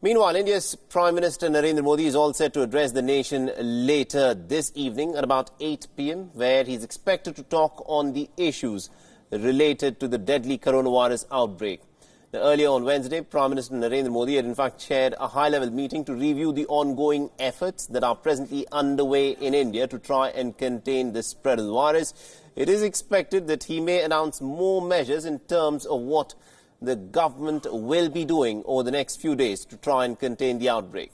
Meanwhile, India's Prime Minister Narendra Modi is all set to address the nation later this evening at about 8 p.m, where he's expected to talk on the issues related to the deadly coronavirus outbreak. Now, earlier on Wednesday, Prime Minister Narendra Modi had in fact chaired a high-level meeting to review the ongoing efforts that are presently underway in India to try and contain the spread of the virus. It is expected that he may announce more measures in terms of what the government will be doing over the next few days to try and contain the outbreak.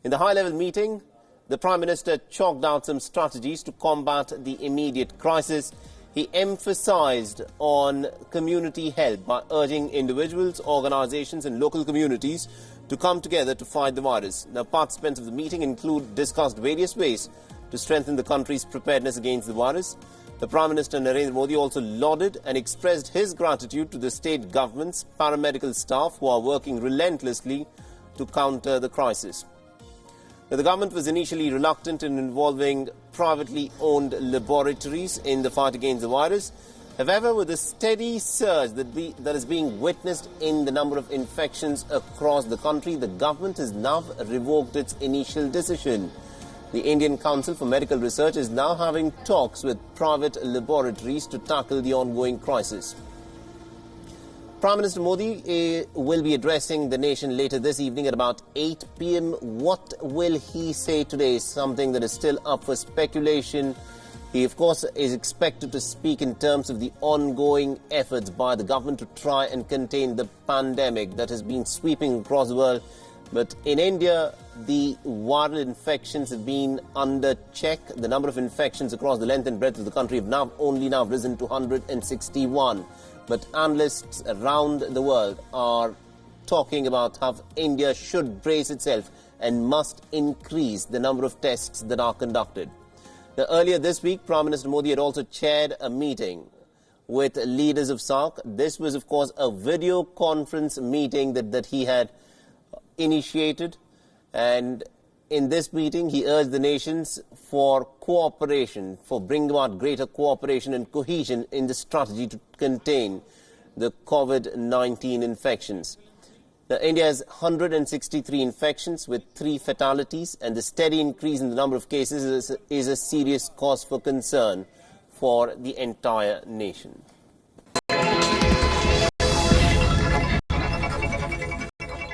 In the high-level meeting, the Prime Minister chalked out some strategies to combat the immediate crisis. He emphasized on community help by urging individuals, organizations and local communities to come together to fight the virus. Now, participants of the meeting discussed various ways to strengthen the country's preparedness against the virus. The Prime Minister Narendra Modi also lauded and expressed his gratitude to the state governments, paramedical staff who are working relentlessly to counter the crisis. Now, the government was initially reluctant in involving privately owned laboratories in the fight against the virus. However, with the steady surge that is being witnessed in the number of infections across the country, the government has now revoked its initial decision. The Indian Council for Medical Research is now having talks with private laboratories to tackle the ongoing crisis. Prime Minister Modi will be addressing the nation later this evening at about 8 p.m. What will he say today is something that is still up for speculation. He, of course, is expected to speak in terms of the ongoing efforts by the government to try and contain the pandemic that has been sweeping across the world. But in India, the viral infections have been under check. The number of infections across the length and breadth of the country have only risen to 161. But analysts around the world are talking about how India should brace itself and must increase the number of tests that are conducted. Now, earlier this week, Prime Minister Modi had also chaired a meeting with leaders of SAARC. This was, of course, a video conference meeting that he had initiated, and in this meeting he urged the nations for cooperation, for bringing about greater cooperation and cohesion in the strategy to contain the COVID-19 infections. Now, India has 163 infections with 3 fatalities, and the steady increase in the number of cases is a serious cause for concern for the entire nation.